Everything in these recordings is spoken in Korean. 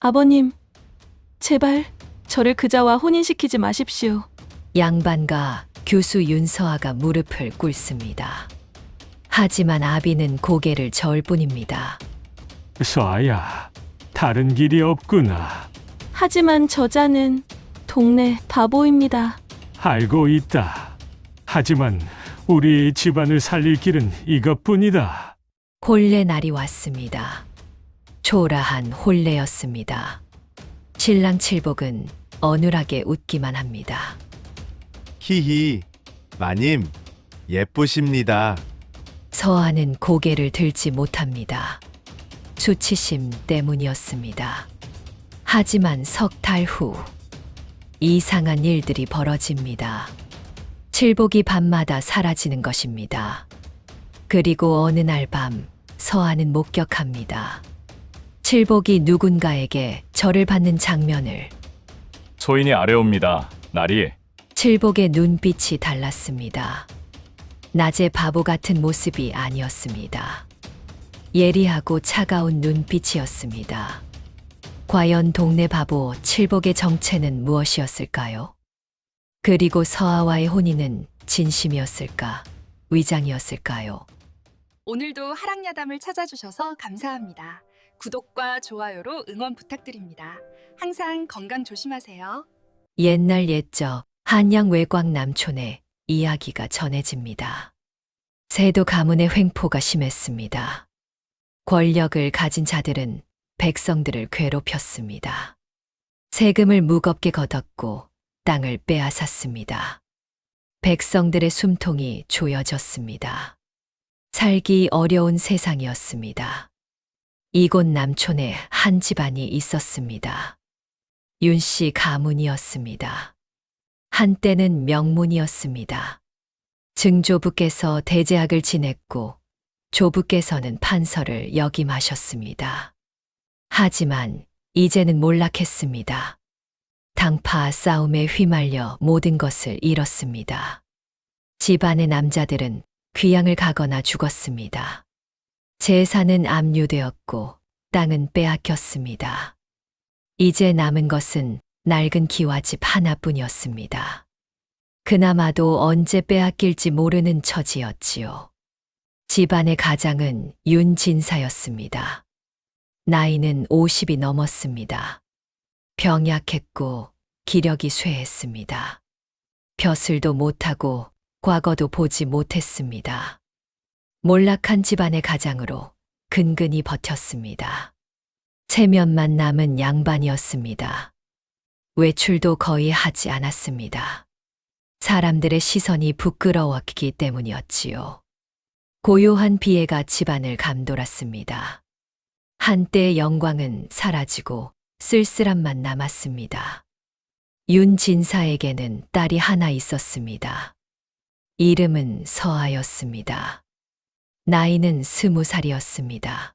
아버님, 제발 저를 그자와 혼인시키지 마십시오. 양반과 교수 윤서아가 무릎을 꿇습니다. 하지만 아비는 고개를 저을 뿐입니다. 서아야, 다른 길이 없구나. 하지만 저자는 동네 바보입니다. 알고 있다. 하지만 우리 집안을 살릴 길은 이것뿐이다. 혼례 날이 왔습니다. 초라한 혼례였습니다. 신랑 칠복은 어눌하게 웃기만 합니다. 히히, 마님, 예쁘십니다. 서아는 고개를 들지 못합니다. 수치심 때문이었습니다. 하지만 석 달 후 이상한 일들이 벌어집니다. 칠복이 밤마다 사라지는 것입니다. 그리고 어느 날 밤 서아는 목격합니다. 칠복이 누군가에게 절을 받는 장면을. 소인이 아뢰옵니다. 나리, 칠복의 눈빛이 달랐습니다. 낮의 바보 같은 모습이 아니었습니다. 예리하고 차가운 눈빛이었습니다. 과연 동네 바보 칠복의 정체는 무엇이었을까요? 그리고 서아와의 혼인은 진심이었을까? 위장이었을까요? 오늘도 하락야담을 찾아주셔서 감사합니다. 구독과 좋아요로 응원 부탁드립니다. 항상 건강 조심하세요. 옛날 옛적 한양 외곽 남촌에 이야기가 전해집니다. 세도 가문의 횡포가 심했습니다. 권력을 가진 자들은 백성들을 괴롭혔습니다. 세금을 무겁게 걷었고 땅을 빼앗았습니다. 백성들의 숨통이 조여졌습니다. 살기 어려운 세상이었습니다. 이곳 남촌에 한 집안이 있었습니다. 윤씨 가문이었습니다. 한때는 명문이었습니다. 증조부께서 대제학을 지냈고 조부께서는 판서를 역임하셨습니다. 하지만 이제는 몰락했습니다. 당파 싸움에 휘말려 모든 것을 잃었습니다. 집안의 남자들은 귀양을 가거나 죽었습니다. 재산은 압류되었고 땅은 빼앗겼습니다. 이제 남은 것은 낡은 기와집 하나뿐이었습니다. 그나마도 언제 빼앗길지 모르는 처지였지요. 집안의 가장은 윤진사였습니다. 나이는 50이 넘었습니다. 병약했고 기력이 쇠했습니다. 벼슬도 못하고 과거도 보지 못했습니다. 몰락한 집안의 가장으로 근근히 버텼습니다. 체면만 남은 양반이었습니다. 외출도 거의 하지 않았습니다. 사람들의 시선이 부끄러웠기 때문이었지요. 고요한 비애가 집안을 감돌았습니다. 한때의 영광은 사라지고 쓸쓸함만 남았습니다. 윤진사에게는 딸이 하나 있었습니다. 이름은 서아였습니다. 나이는 20살이었습니다.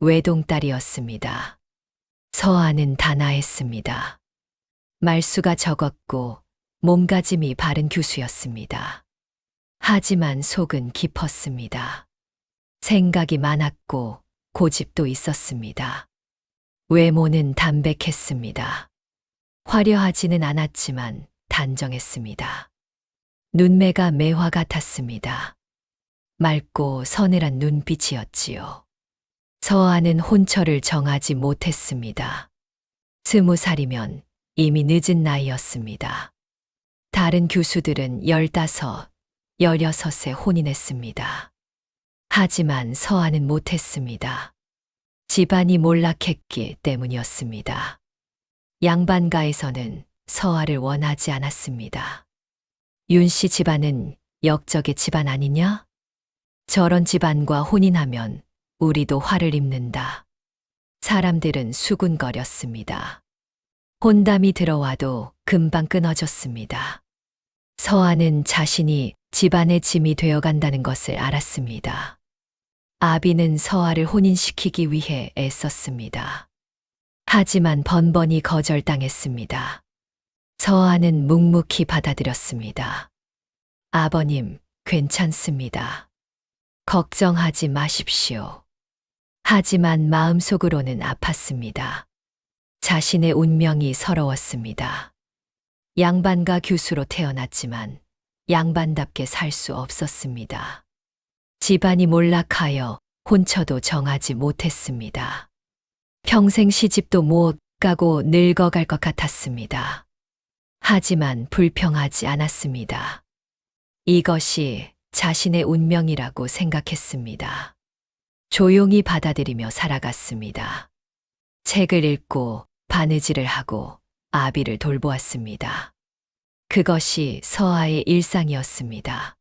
외동딸이었습니다. 서아는 단아했습니다. 말수가 적었고 몸가짐이 바른 교수였습니다. 하지만 속은 깊었습니다. 생각이 많았고 고집도 있었습니다. 외모는 담백했습니다. 화려하지는 않았지만 단정했습니다. 눈매가 매화 같았습니다. 맑고 서늘한 눈빛이었지요. 서아는 혼처를 정하지 못했습니다. 20살이면 이미 늦은 나이였습니다. 다른 교수들은 15, 16에 혼인했습니다. 하지만 서아는 못했습니다. 집안이 몰락했기 때문이었습니다. 양반가에서는 서아를 원하지 않았습니다. 윤씨 집안은 역적의 집안 아니냐? 저런 집안과 혼인하면 우리도 화를 입는다. 사람들은 수군거렸습니다. 혼담이 들어와도 금방 끊어졌습니다. 서아는 자신이 집안의 짐이 되어간다는 것을 알았습니다. 아비는 서아를 혼인시키기 위해 애썼습니다. 하지만 번번이 거절당했습니다. 서아는 묵묵히 받아들였습니다. 아버님, 괜찮습니다. 걱정하지 마십시오. 하지만 마음속으로는 아팠습니다. 자신의 운명이 서러웠습니다. 양반과 교수로 태어났지만 양반답게 살 수 없었습니다. 집안이 몰락하여 혼처도 정하지 못했습니다. 평생 시집도 못 가고 늙어갈 것 같았습니다. 하지만 불평하지 않았습니다. 이것이 자신의 운명이라고 생각했습니다. 조용히 받아들이며 살아갔습니다. 책을 읽고 바느질을 하고 아비를 돌보았습니다. 그것이 서아의 일상이었습니다.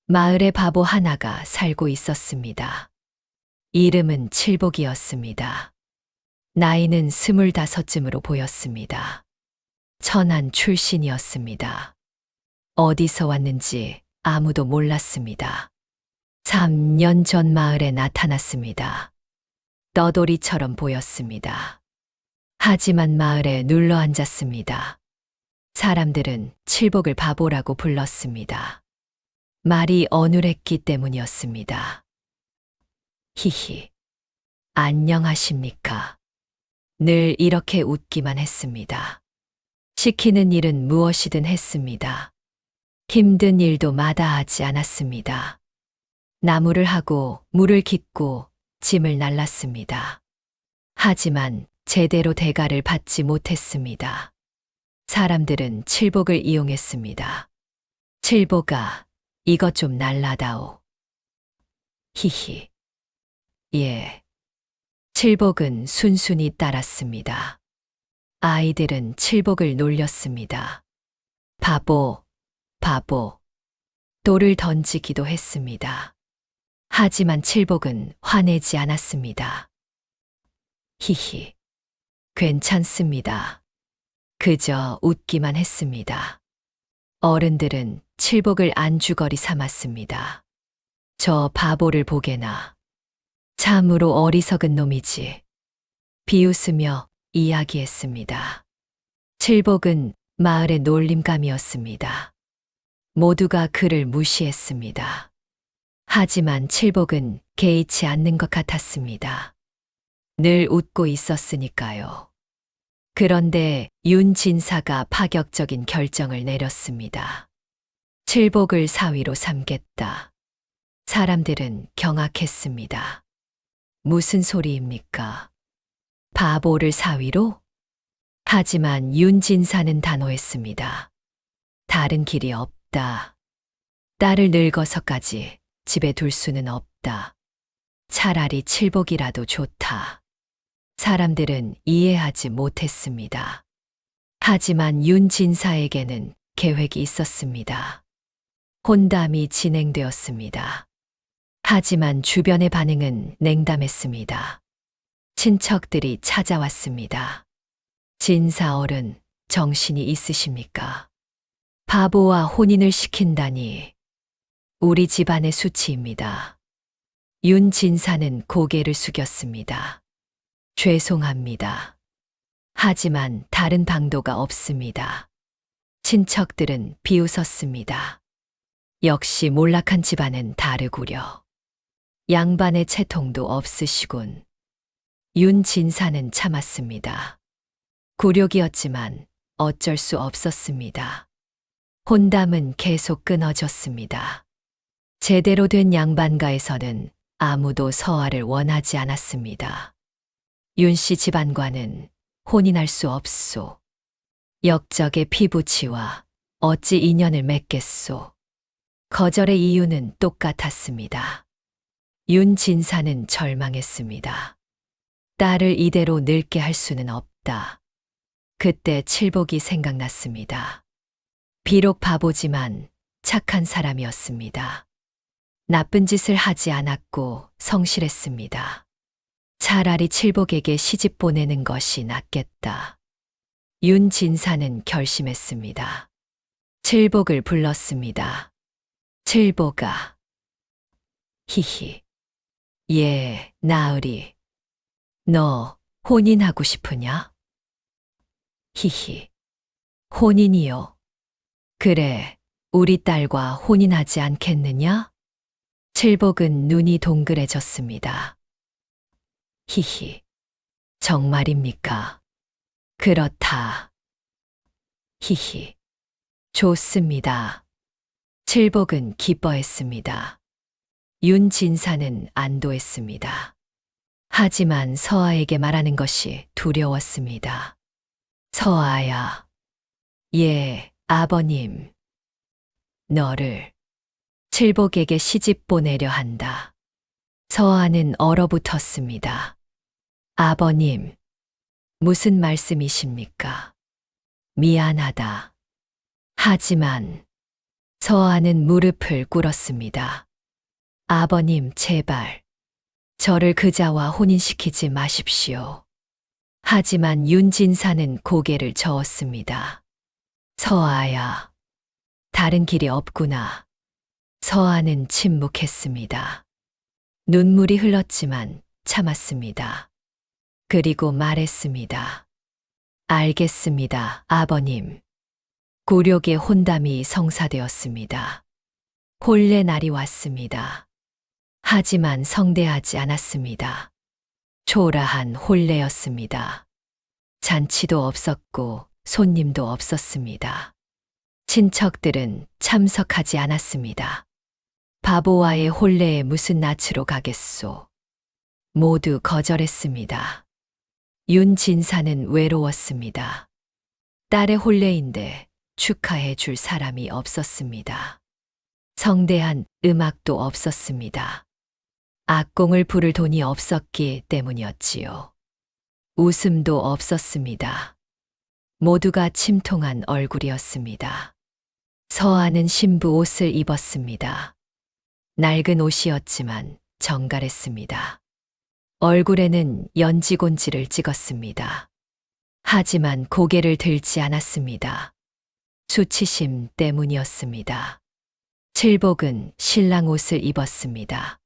마을에 바보 하나가 살고 있었습니다. 이름은 칠복이었습니다. 나이는 25쯤으로 보였습니다. 천안 출신이었습니다. 어디서 왔는지 아무도 몰랐습니다. 3년 전 마을에 나타났습니다. 떠돌이처럼 보였습니다. 하지만 마을에 눌러 앉았습니다. 사람들은 칠복을 바보라고 불렀습니다. 말이 어눌했기 때문이었습니다. 히히. 안녕하십니까. 늘 이렇게 웃기만 했습니다. 시키는 일은 무엇이든 했습니다. 힘든 일도 마다하지 않았습니다. 나무를 하고 물을 깃고 짐을 날랐습니다. 하지만 제대로 대가를 받지 못했습니다. 사람들은 칠복을 이용했습니다. 칠복아, 이것 좀 날라다오. 히히. 예. 칠복은 순순히 따랐습니다. 아이들은 칠복을 놀렸습니다. 바보, 바보. 돌을 던지기도 했습니다. 하지만 칠복은 화내지 않았습니다. 히히. 괜찮습니다. 그저 웃기만 했습니다. 어른들은 칠복을 안주거리 삼았습니다. 저 바보를 보게나. 참으로 어리석은 놈이지. 비웃으며 이야기했습니다. 칠복은 마을의 놀림감이었습니다. 모두가 그를 무시했습니다. 하지만 칠복은 개의치 않는 것 같았습니다. 늘 웃고 있었으니까요. 그런데 윤 진사가 파격적인 결정을 내렸습니다. 칠복을 사위로 삼겠다. 사람들은 경악했습니다. 무슨 소리입니까? 바보를 사위로? 하지만 윤 진사는 단호했습니다. 다른 길이 없다. 딸을 늙어서까지 집에 둘 수는 없다. 차라리 칠복이라도 좋다. 사람들은 이해하지 못했습니다. 하지만 윤 진사에게는 계획이 있었습니다. 혼담이 진행되었습니다. 하지만 주변의 반응은 냉담했습니다. 친척들이 찾아왔습니다. 진사 어른, 정신이 있으십니까? 바보와 혼인을 시킨다니. 우리 집안의 수치입니다. 윤 진사는 고개를 숙였습니다. 죄송합니다. 하지만 다른 방도가 없습니다. 친척들은 비웃었습니다. 역시 몰락한 집안은 다르구려. 양반의 채통도 없으시군. 윤 진사는 참았습니다. 굴욕이었지만 어쩔 수 없었습니다. 혼담은 계속 끊어졌습니다. 제대로 된 양반가에서는 아무도 서아를 원하지 않았습니다. 윤 씨 집안과는 혼인할 수 없소. 역적의 피부치와 어찌 인연을 맺겠소. 거절의 이유는 똑같았습니다. 윤 진사는 절망했습니다. 딸을 이대로 늙게 할 수는 없다. 그때 칠복이 생각났습니다. 비록 바보지만 착한 사람이었습니다. 나쁜 짓을 하지 않았고 성실했습니다. 차라리 칠복에게 시집 보내는 것이 낫겠다. 윤 진사는 결심했습니다. 칠복을 불렀습니다. 칠복아. 히히. 예, 나으리. 너 혼인하고 싶으냐? 히히. 혼인이요. 그래, 우리 딸과 혼인하지 않겠느냐? 칠복은 눈이 동그래졌습니다. 히히. 정말입니까? 그렇다. 히히. 좋습니다. 칠복은 기뻐했습니다. 윤진사는 안도했습니다. 하지만 서아에게 말하는 것이 두려웠습니다. 서아야. 예, 아버님. 너를 칠복에게 시집 보내려 한다. 서아는 얼어붙었습니다. 아버님, 무슨 말씀이십니까? 미안하다. 하지만 서아는 무릎을 꿇었습니다. 아버님, 제발 저를 그자와 혼인시키지 마십시오. 하지만 윤진사는 고개를 저었습니다. 서아야, 다른 길이 없구나. 서아는 침묵했습니다. 눈물이 흘렀지만 참았습니다. 그리고 말했습니다. 알겠습니다, 아버님. 굴욕의 혼담이 성사되었습니다. 혼례 날이 왔습니다. 하지만 성대하지 않았습니다. 초라한 혼례였습니다. 잔치도 없었고 손님도 없었습니다. 친척들은 참석하지 않았습니다. 바보와의 혼례에 무슨 낯으로 가겠소. 모두 거절했습니다. 윤진사는 외로웠습니다. 딸의 혼례인데 축하해 줄 사람이 없었습니다. 성대한 음악도 없었습니다. 악공을 부를 돈이 없었기 때문이었지요. 웃음도 없었습니다. 모두가 침통한 얼굴이었습니다. 서아는 신부 옷을 입었습니다. 낡은 옷이었지만 정갈했습니다. 얼굴에는 연지곤지를 찍었습니다. 하지만 고개를 들지 않았습니다. 수치심 때문이었습니다. 칠복은 신랑 옷을 입었습니다.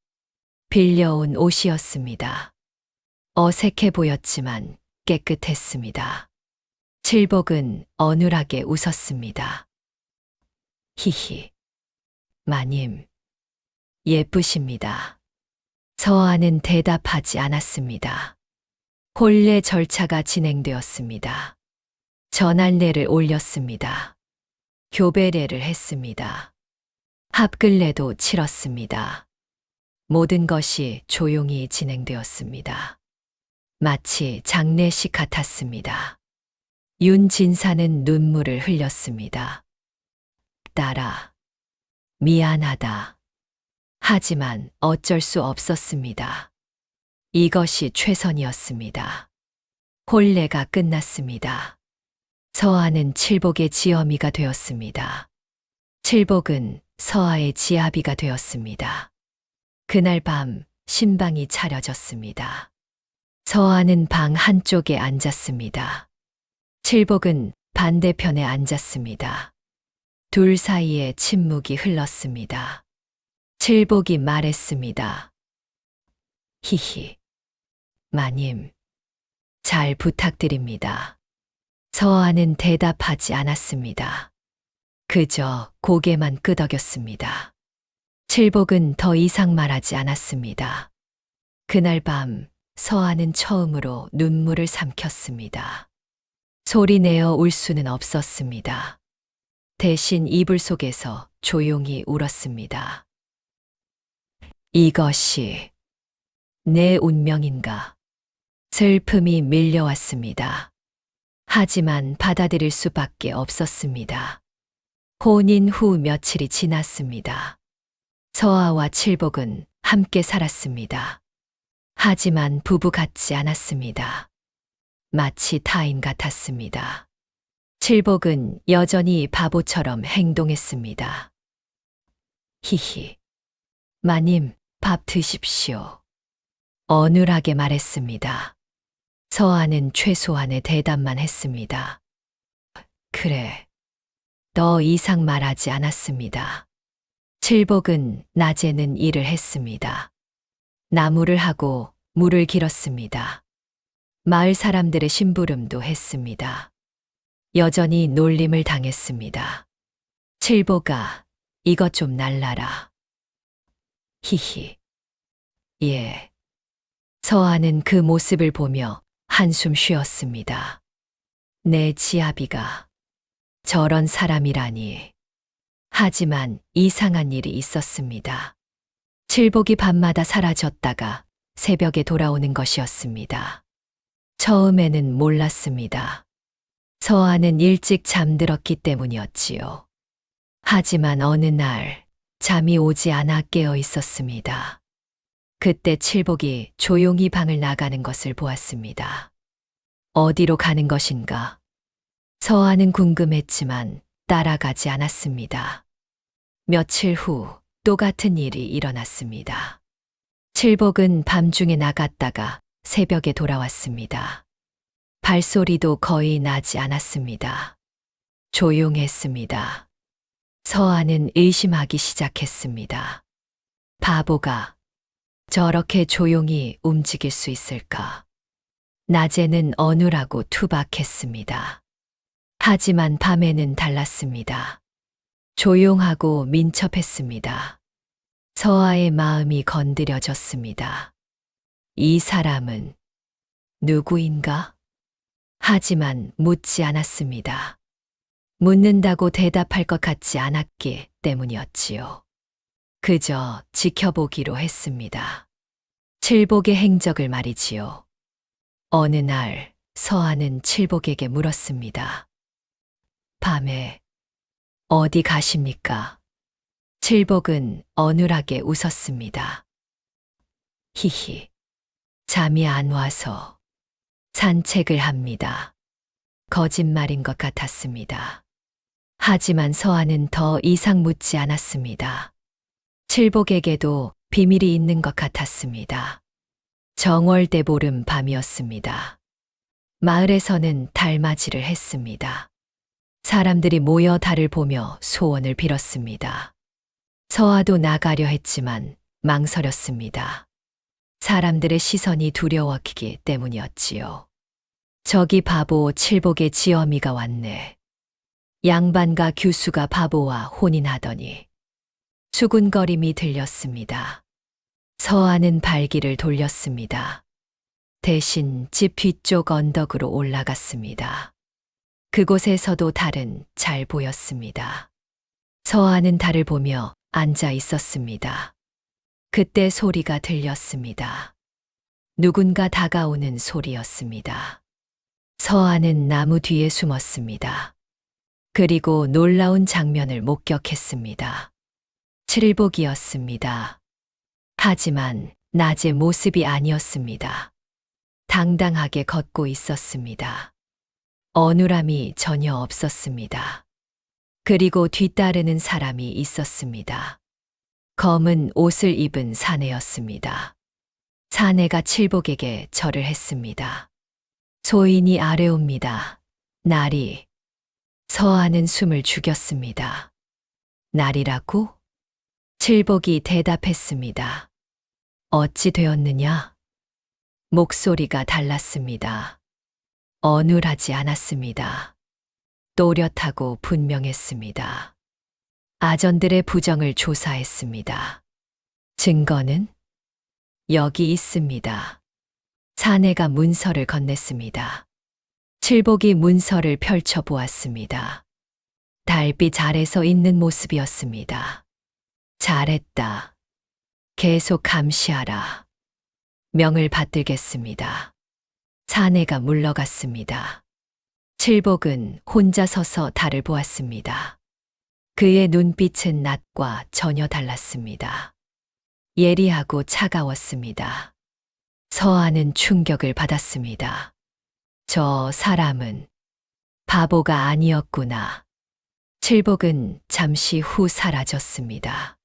빌려온 옷이었습니다. 어색해 보였지만 깨끗했습니다. 칠복은 어눌하게 웃었습니다. 히히. 마님, 예쁘십니다. 서아는 대답하지 않았습니다. 혼례 절차가 진행되었습니다. 전할례를 올렸습니다. 교배례를 했습니다. 합글례도 치렀습니다. 모든 것이 조용히 진행되었습니다. 마치 장례식 같았습니다. 윤진사는 눈물을 흘렸습니다. 딸아, 미안하다. 하지만 어쩔 수 없었습니다. 이것이 최선이었습니다. 혼례가 끝났습니다. 서아는 칠복의 지어미가 되었습니다. 칠복은 서아의 지아비가 되었습니다. 그날 밤 신방이 차려졌습니다. 서아는 방 한쪽에 앉았습니다. 칠복은 반대편에 앉았습니다. 둘 사이에 침묵이 흘렀습니다. 칠복이 말했습니다. 히히. 마님, 잘 부탁드립니다. 서아는 대답하지 않았습니다. 그저 고개만 끄덕였습니다. 칠복은 더 이상 말하지 않았습니다. 그날 밤 서아는 처음으로 눈물을 삼켰습니다. 소리내어 울 수는 없었습니다. 대신 이불 속에서 조용히 울었습니다. 이것이 내 운명인가? 슬픔이 밀려왔습니다. 하지만 받아들일 수밖에 없었습니다. 혼인 후 며칠이 지났습니다. 서아와 칠복은 함께 살았습니다. 하지만 부부 같지 않았습니다. 마치 타인 같았습니다. 칠복은 여전히 바보처럼 행동했습니다. 히히. 마님, 밥 드십시오. 어눌하게 말했습니다. 서아는 최소한의 대답만 했습니다. 그래. 더 이상 말하지 않았습니다. 칠복은 낮에는 일을 했습니다. 나무를 하고 물을 길었습니다. 마을 사람들의 심부름도 했습니다. 여전히 놀림을 당했습니다. 칠복아, 이것 좀 날라라. 히히. 예. 서아는 그 모습을 보며 한숨 쉬었습니다. 내 지아비가 저런 사람이라니. 하지만 이상한 일이 있었습니다. 칠복이 밤마다 사라졌다가 새벽에 돌아오는 것이었습니다. 처음에는 몰랐습니다. 서아는 일찍 잠들었기 때문이었지요. 하지만 어느 날 잠이 오지 않아 깨어 있었습니다. 그때 칠복이 조용히 방을 나가는 것을 보았습니다. 어디로 가는 것인가? 서아는 궁금했지만 따라가지 않았습니다. 며칠 후 또 같은 일이 일어났습니다. 칠복은 밤중에 나갔다가 새벽에 돌아왔습니다. 발소리도 거의 나지 않았습니다. 조용했습니다. 서아는 의심하기 시작했습니다. 바보가 저렇게 조용히 움직일 수 있을까? 낮에는 어눌하고 투박했습니다. 하지만 밤에는 달랐습니다. 조용하고 민첩했습니다. 서아의 마음이 건드려졌습니다. 이 사람은 누구인가? 하지만 묻지 않았습니다. 묻는다고 대답할 것 같지 않았기 때문이었지요. 그저 지켜보기로 했습니다. 칠복의 행적을 말이지요. 어느 날 서아는 칠복에게 물었습니다. 밤에 어디 가십니까? 칠복은 어눌하게 웃었습니다. 히히, 잠이 안 와서 산책을 합니다. 거짓말인 것 같았습니다. 하지만 서아는 더 이상 묻지 않았습니다. 칠복에게도 비밀이 있는 것 같았습니다. 정월대보름 밤이었습니다. 마을에서는 달맞이를 했습니다. 사람들이 모여 달을 보며 소원을 빌었습니다. 서아도 나가려 했지만 망설였습니다. 사람들의 시선이 두려웠기 때문이었지요. 저기 바보 칠복의 지엄이가 왔네. 양반과 규수가 바보와 혼인하더니 수군거림이 들렸습니다. 서아는 발길을 돌렸습니다. 대신 집 뒤쪽 언덕으로 올라갔습니다. 그곳에서도 달은 잘 보였습니다. 서아는 달을 보며 앉아 있었습니다. 그때 소리가 들렸습니다. 누군가 다가오는 소리였습니다. 서아는 나무 뒤에 숨었습니다. 그리고 놀라운 장면을 목격했습니다. 칠복이었습니다. 하지만 낮의 모습이 아니었습니다. 당당하게 걷고 있었습니다. 어눌함이 전혀 없었습니다. 그리고 뒤따르는 사람이 있었습니다. 검은 옷을 입은 사내였습니다. 사내가 칠복에게 절을 했습니다. 소인이 아뢰옵니다. 나리. 서아는 숨을 죽였습니다. 나리라고? 칠복이 대답했습니다. 어찌 되었느냐? 목소리가 달랐습니다. 어눌하지 않았습니다. 또렷하고 분명했습니다. 아전들의 부정을 조사했습니다. 증거는 여기 있습니다. 사내가 문서를 건넸습니다. 칠복이 문서를 펼쳐 보았습니다. 달빛 아래서 있는 모습이었습니다. 잘했다. 계속 감시하라. 명을 받들겠습니다. 사내가 물러갔습니다. 칠복은 혼자 서서 달을 보았습니다. 그의 눈빛은 낮과 전혀 달랐습니다. 예리하고 차가웠습니다. 서아는 충격을 받았습니다. 저 사람은 바보가 아니었구나. 칠복은 잠시 후 사라졌습니다.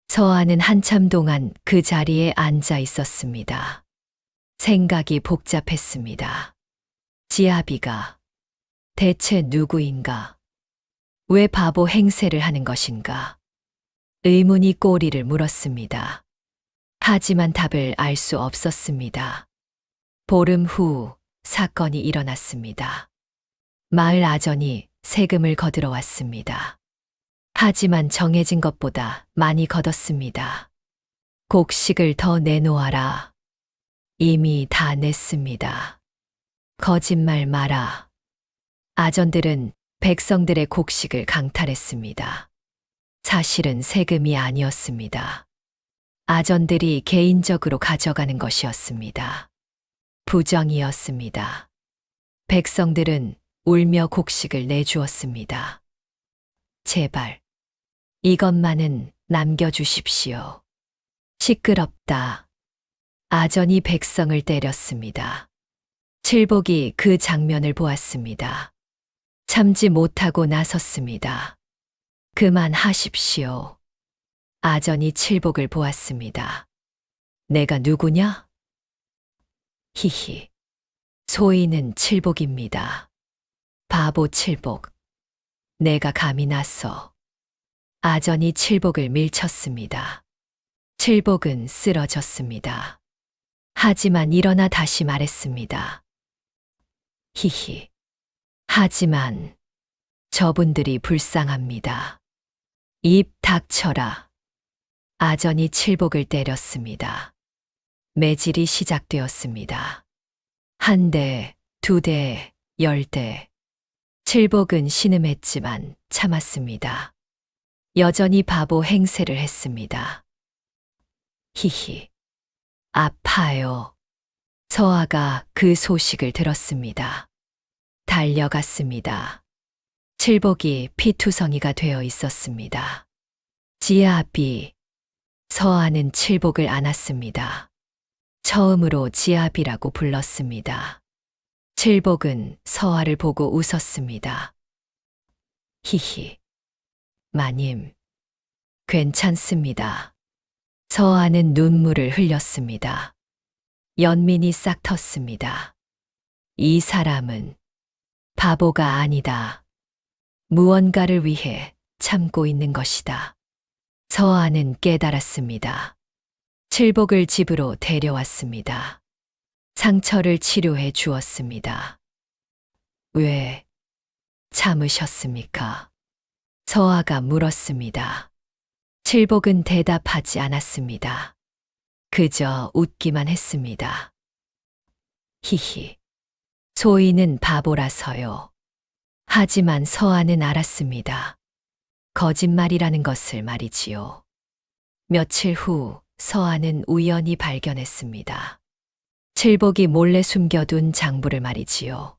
서아는 한참 동안 그 자리에 앉아 있었습니다. 생각이 복잡했습니다. 지아비가 대체 누구인가? 왜 바보 행세를 하는 것인가? 의문이 꼬리를 물었습니다. 하지만 답을 알 수 없었습니다. 보름 후 사건이 일어났습니다. 마을 아전이 세금을 거들어 왔습니다. 하지만 정해진 것보다 많이 걷었습니다. 곡식을 더 내놓아라. 이미 다 냈습니다. 거짓말 마라. 아전들은 백성들의 곡식을 강탈했습니다. 사실은 세금이 아니었습니다. 아전들이 개인적으로 가져가는 것이었습니다. 부정이었습니다. 백성들은 울며 곡식을 내주었습니다. 제발, 이것만은 남겨주십시오. 시끄럽다. 아전이 백성을 때렸습니다. 칠복이 그 장면을 보았습니다. 참지 못하고 나섰습니다. 그만하십시오. 아전이 칠복을 보았습니다. 내가 누구냐? 히히. 소인은 칠복입니다. 바보 칠복. 내가 감히 나서. 아전이 칠복을 밀쳤습니다. 칠복은 쓰러졌습니다. 하지만 일어나 다시 말했습니다. 히히. 하지만 저분들이 불쌍합니다. 입 닥쳐라. 아전이 칠복을 때렸습니다. 매질이 시작되었습니다. 한 대, 두 대, 10대. 칠복은 신음했지만 참았습니다. 여전히 바보 행세를 했습니다. 히히. 아파요. 서아가 그 소식을 들었습니다. 달려갔습니다. 칠복이 피투성이가 되어 있었습니다. 지아비. 서아는 칠복을 안았습니다. 처음으로 지아비라고 불렀습니다. 칠복은 서아를 보고 웃었습니다. 히히. 마님. 괜찮습니다. 서아는 눈물을 흘렸습니다. 연민이 싹 텄습니다. 이 사람은 바보가 아니다. 무언가를 위해 참고 있는 것이다. 서아는 깨달았습니다. 칠복을 집으로 데려왔습니다. 상처를 치료해 주었습니다. 왜 참으셨습니까? 서아가 물었습니다. 칠복은 대답하지 않았습니다. 그저 웃기만 했습니다. 히히. 소인은 바보라서요. 하지만 서아는 알았습니다. 거짓말이라는 것을 말이지요. 며칠 후 서아는 우연히 발견했습니다. 칠복이 몰래 숨겨둔 장부를 말이지요.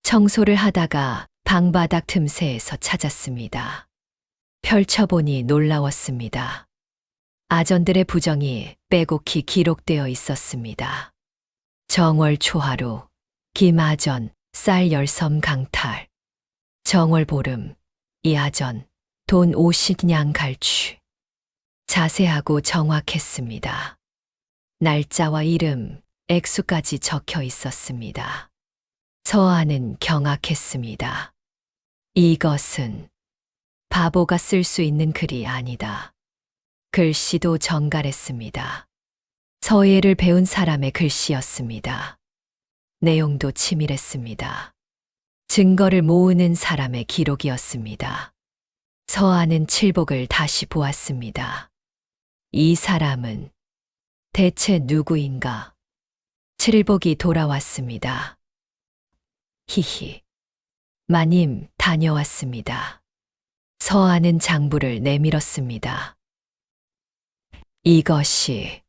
청소를 하다가 방바닥 틈새에서 찾았습니다. 펼쳐보니 놀라웠습니다. 아전들의 부정이 빼곡히 기록되어 있었습니다. 정월 초하루, 김아전, 쌀 10섬 강탈. 정월 보름, 이아전, 돈 50냥 갈취. 자세하고 정확했습니다. 날짜와 이름, 액수까지 적혀 있었습니다. 서아는 경악했습니다. 이것은 바보가 쓸 수 있는 글이 아니다. 글씨도 정갈했습니다. 서예를 배운 사람의 글씨였습니다. 내용도 치밀했습니다. 증거를 모으는 사람의 기록이었습니다. 서아는 칠복을 다시 보았습니다. 이 사람은 대체 누구인가? 칠복이 돌아왔습니다. 히히. 마님, 다녀왔습니다. 서아는 장부를 내밀었습니다. 이것이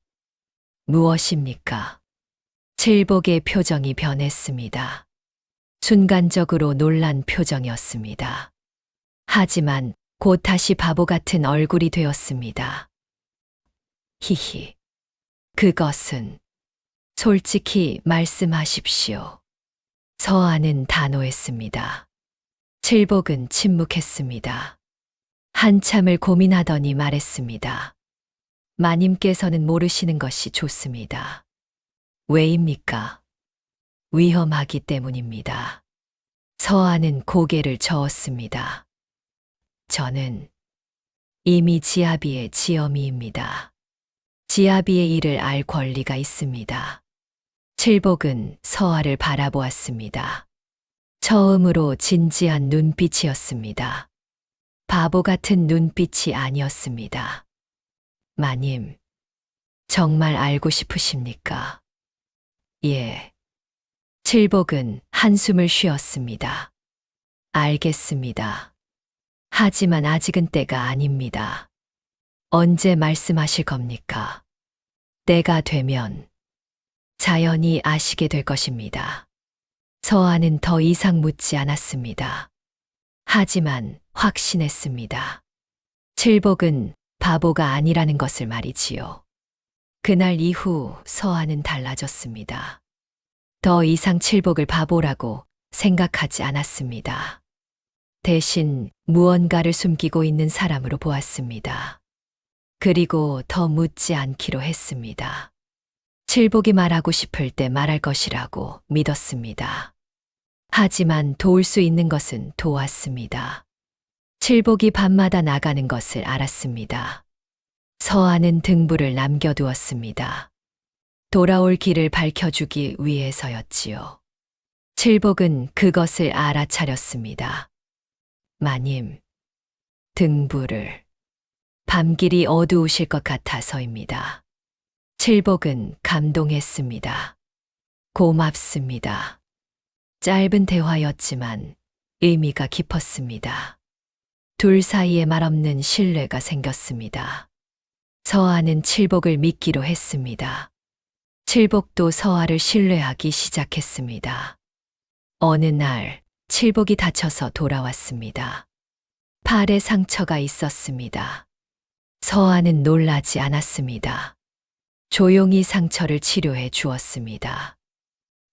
무엇입니까? 칠복의 표정이 변했습니다. 순간적으로 놀란 표정이었습니다. 하지만 곧 다시 바보 같은 얼굴이 되었습니다. 히히. 그것은 솔직히 말씀하십시오. 서아는 단호했습니다. 칠복은 침묵했습니다. 한참을 고민하더니 말했습니다. 마님께서는 모르시는 것이 좋습니다. 왜입니까? 위험하기 때문입니다. 서아는 고개를 저었습니다. 저는 이미 지아비의 지엄이입니다. 지아비의 일을 알 권리가 있습니다. 칠복은 서아를 바라보았습니다. 처음으로 진지한 눈빛이었습니다. 바보 같은 눈빛이 아니었습니다. 마님, 정말 알고 싶으십니까? 예. 칠복은 한숨을 쉬었습니다. 알겠습니다. 하지만 아직은 때가 아닙니다. 언제 말씀하실 겁니까? 때가 되면 자연히 아시게 될 것입니다. 서아는 더 이상 묻지 않았습니다. 하지만 확신했습니다. 칠복은 바보가 아니라는 것을 말이지요. 그날 이후 서아는 달라졌습니다. 더 이상 칠복을 바보라고 생각하지 않았습니다. 대신 무언가를 숨기고 있는 사람으로 보았습니다. 그리고 더 묻지 않기로 했습니다. 칠복이 말하고 싶을 때 말할 것이라고 믿었습니다. 하지만 도울 수 있는 것은 도왔습니다. 칠복이 밤마다 나가는 것을 알았습니다. 서아는 등불을 남겨두었습니다. 돌아올 길을 밝혀주기 위해서였지요. 칠복은 그것을 알아차렸습니다. 마님, 등불을. 밤길이 어두우실 것 같아서입니다. 칠복은 감동했습니다. 고맙습니다. 짧은 대화였지만 의미가 깊었습니다. 둘 사이에 말없는 신뢰가 생겼습니다. 서아는 칠복을 믿기로 했습니다. 칠복도 서아를 신뢰하기 시작했습니다. 어느 날 칠복이 다쳐서 돌아왔습니다. 팔에 상처가 있었습니다. 서아는 놀라지 않았습니다. 조용히 상처를 치료해 주었습니다.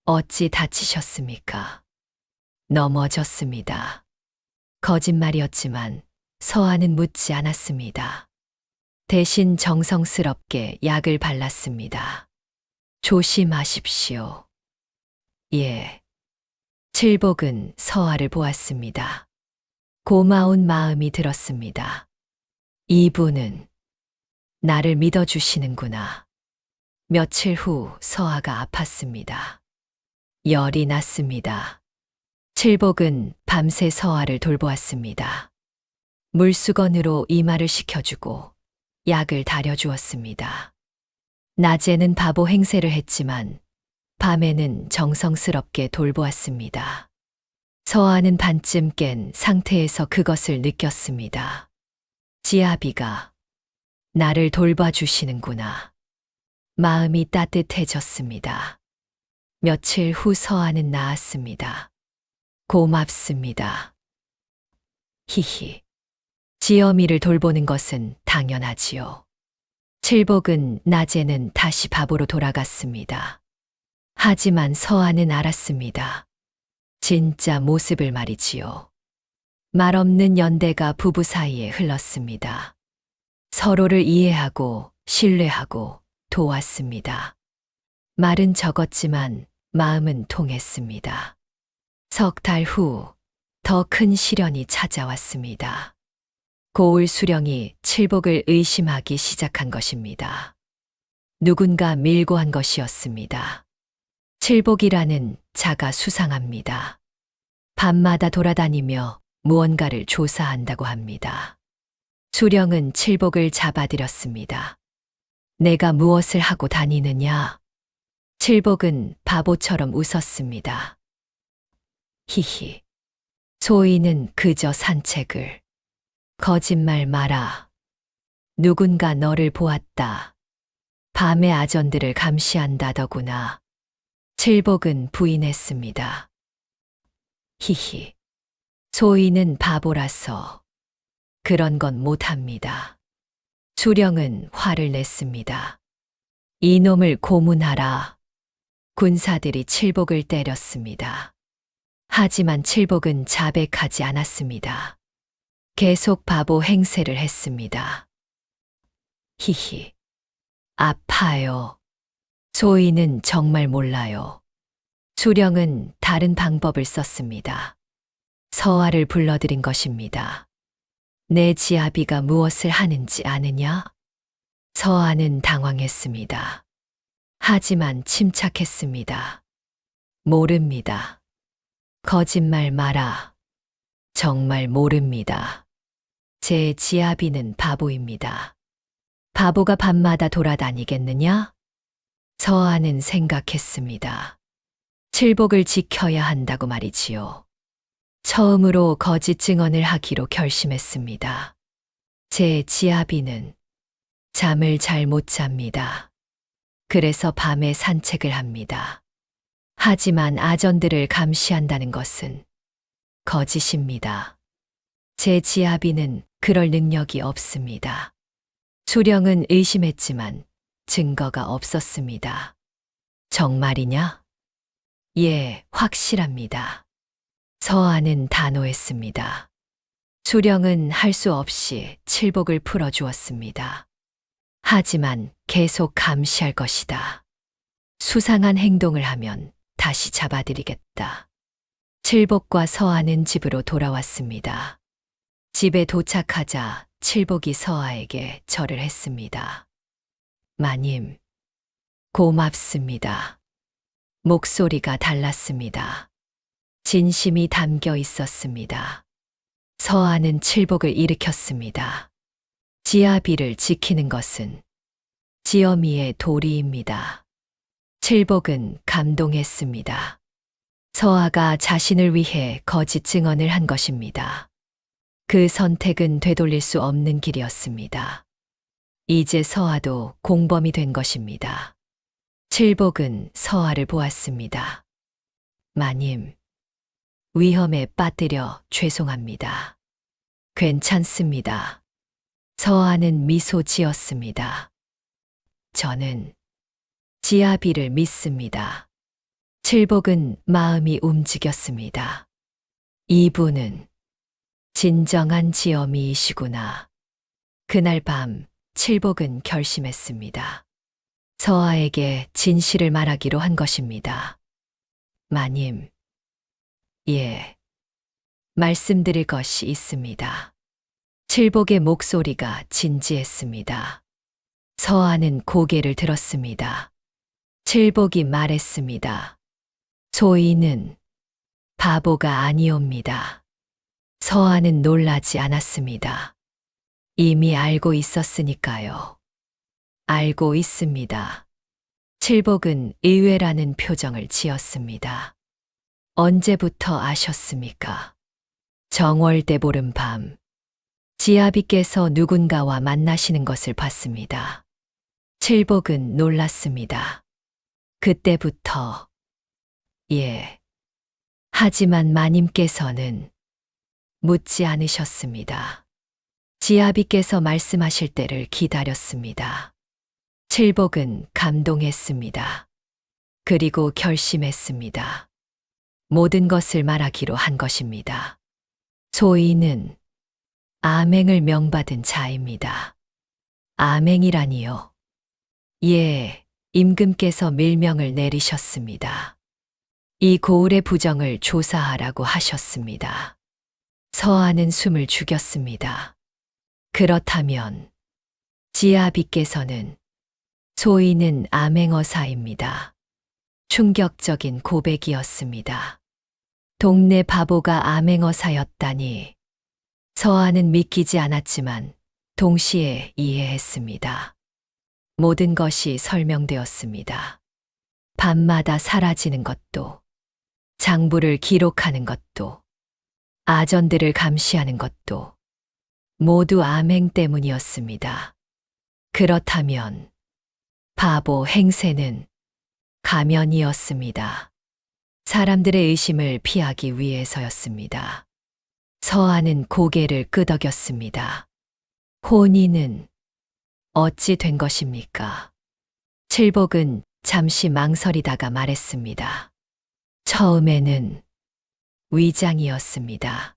어찌 다치셨습니까? 넘어졌습니다. 거짓말이었지만 서아는 묻지 않았습니다. 대신 정성스럽게 약을 발랐습니다. 조심하십시오. 예. 칠복은 서아를 보았습니다. 고마운 마음이 들었습니다. 이분은 나를 믿어주시는구나. 며칠 후 서아가 아팠습니다. 열이 났습니다. 칠복은 밤새 서아를 돌보았습니다. 물수건으로 이마를 식혀주고 약을 다려주었습니다. 낮에는 바보 행세를 했지만 밤에는 정성스럽게 돌보았습니다. 서아는 반쯤 깬 상태에서 그것을 느꼈습니다. 지아비가 나를 돌봐주시는구나. 마음이 따뜻해졌습니다. 며칠 후 서아는 나았습니다. 고맙습니다. 히히. 지어미를 돌보는 것은 당연하지요. 칠복은 낮에는 다시 바보로 돌아갔습니다. 하지만 서아는 알았습니다. 진짜 모습을 말이지요. 말없는 연대가 부부 사이에 흘렀습니다. 서로를 이해하고 신뢰하고 도왔습니다. 말은 적었지만 마음은 통했습니다. 석 달 후 더 큰 시련이 찾아왔습니다. 고을 수령이 칠복을 의심하기 시작한 것입니다. 누군가 밀고 한 것이었습니다. 칠복이라는 자가 수상합니다. 밤마다 돌아다니며 무언가를 조사한다고 합니다. 수령은 칠복을 잡아들였습니다. 내가 무엇을 하고 다니느냐? 칠복은 바보처럼 웃었습니다. 히히. 소인은 그저 산책을. 거짓말 마라. 누군가 너를 보았다. 밤의 아전들을 감시한다더구나. 칠복은 부인했습니다. 히히. 소인은 바보라서 그런 건 못합니다. 수령은 화를 냈습니다. 이놈을 고문하라. 군사들이 칠복을 때렸습니다. 하지만 칠복은 자백하지 않았습니다. 계속 바보 행세를 했습니다. 히히. 아파요. 소인은 정말 몰라요. 수령은 다른 방법을 썼습니다. 서아를 불러들인 것입니다. 내 지아비가 무엇을 하는지 아느냐? 서아는 당황했습니다. 하지만 침착했습니다. 모릅니다. 거짓말 마라. 정말 모릅니다. 제 지아비는 바보입니다. 바보가 밤마다 돌아다니겠느냐? 서아는 생각했습니다. 칠복을 지켜야 한다고 말이지요. 처음으로 거짓 증언을 하기로 결심했습니다. 제 지아비는 잠을 잘 못 잡니다. 그래서 밤에 산책을 합니다. 하지만 아전들을 감시한다는 것은 거짓입니다. 제 지아비는 그럴 능력이 없습니다. 수령은 의심했지만 증거가 없었습니다. 정말이냐? 예, 확실합니다. 서아는 단호했습니다. 수령은 할 수 없이 칠복을 풀어주었습니다. 하지만 계속 감시할 것이다. 수상한 행동을 하면 다시 잡아드리겠다. 칠복과 서아는 집으로 돌아왔습니다. 집에 도착하자 칠복이 서아에게 절을 했습니다. 마님, 고맙습니다. 목소리가 달랐습니다. 진심이 담겨 있었습니다. 서아는 칠복을 일으켰습니다. 지아비를 지키는 것은 지어미의 도리입니다. 칠복은 감동했습니다. 서아가 자신을 위해 거짓 증언을 한 것입니다. 그 선택은 되돌릴 수 없는 길이었습니다. 이제 서아도 공범이 된 것입니다. 칠복은 서아를 보았습니다. 마님, 위험에 빠뜨려 죄송합니다. 괜찮습니다. 서아는 미소 지었습니다. 저는 지아비를 믿습니다. 칠복은 마음이 움직였습니다. 이분은 진정한 지어미이시구나. 그날 밤 칠복은 결심했습니다. 서아에게 진실을 말하기로 한 것입니다. 마님, 예, 말씀드릴 것이 있습니다. 칠복의 목소리가 진지했습니다. 서아는 고개를 들었습니다. 칠복이 말했습니다. 소인은 바보가 아니옵니다. 서아는 놀라지 않았습니다. 이미 알고 있었으니까요. 알고 있습니다. 칠복은 의외라는 표정을 지었습니다. 언제부터 아셨습니까? 정월대 보름밤, 지아비께서 누군가와 만나시는 것을 봤습니다. 칠복은 놀랐습니다. 그때부터, 예. 하지만 마님께서는 묻지 않으셨습니다. 지아비께서 말씀하실 때를 기다렸습니다. 칠복은 감동했습니다. 그리고 결심했습니다. 모든 것을 말하기로 한 것입니다. 소인은 아맹을 명받은 자입니다. 아맹이라니요. 예, 임금께서 밀명을 내리셨습니다. 이 고을의 부정을 조사하라고 하셨습니다. 서아는 숨을 죽였습니다. 그렇다면 지아비께서는 소인은 암행어사입니다. 충격적인 고백이었습니다. 동네 바보가 암행어사였다니. 서아는 믿기지 않았지만 동시에 이해했습니다. 모든 것이 설명되었습니다. 밤마다 사라지는 것도, 장부를 기록하는 것도, 아전들을 감시하는 것도 모두 암행 때문이었습니다. 그렇다면 바보 행세는 가면이었습니다. 사람들의 의심을 피하기 위해서였습니다. 서아는 고개를 끄덕였습니다. 혼인은 어찌 된 것입니까? 칠복은 잠시 망설이다가 말했습니다. 처음에는 위장이었습니다.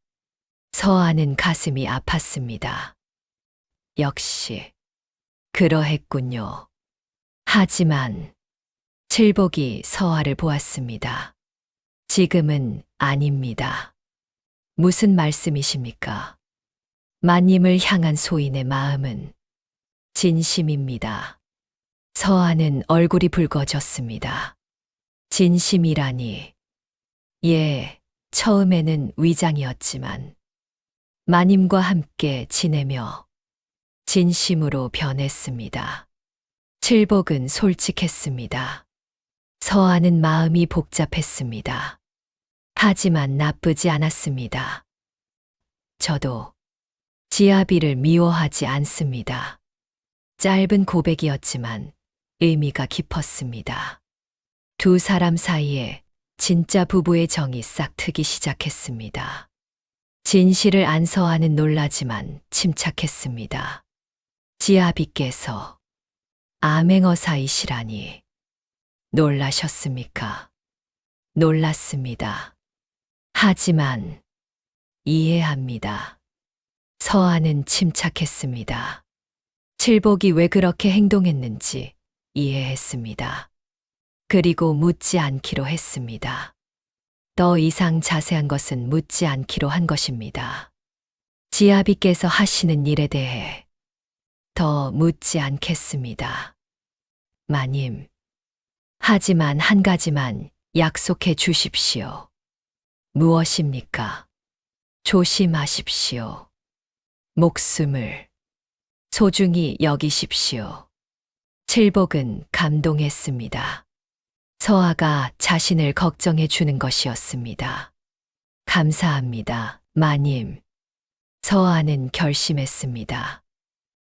서아는 가슴이 아팠습니다. 역시 그러했군요. 하지만 칠복이 서아를 보았습니다. 지금은 아닙니다. 무슨 말씀이십니까? 마님을 향한 소인의 마음은 진심입니다. 서아는 얼굴이 붉어졌습니다. 진심이라니. 예, 처음에는 위장이었지만 마님과 함께 지내며 진심으로 변했습니다. 칠복은 솔직했습니다. 서아는 마음이 복잡했습니다. 하지만 나쁘지 않았습니다. 저도 지아비를 미워하지 않습니다. 짧은 고백이었지만 의미가 깊었습니다. 두 사람 사이에 진짜 부부의 정이 싹 트기 시작했습니다. 진실을 안서하는 놀라지만 침착했습니다. 지아비께서 암행어사이시라니 놀라셨습니까? 놀랐습니다. 하지만 이해합니다. 서아는 침착했습니다. 칠복이 왜 그렇게 행동했는지 이해했습니다. 그리고 묻지 않기로 했습니다. 더 이상 자세한 것은 묻지 않기로 한 것입니다. 지아비께서 하시는 일에 대해 더 묻지 않겠습니다. 마님, 하지만 한 가지만 약속해 주십시오. 무엇입니까? 조심하십시오. 목숨을 소중히 여기십시오. 칠복은 감동했습니다. 서아가 자신을 걱정해 주는 것이었습니다. 감사합니다, 마님. 서아는 결심했습니다.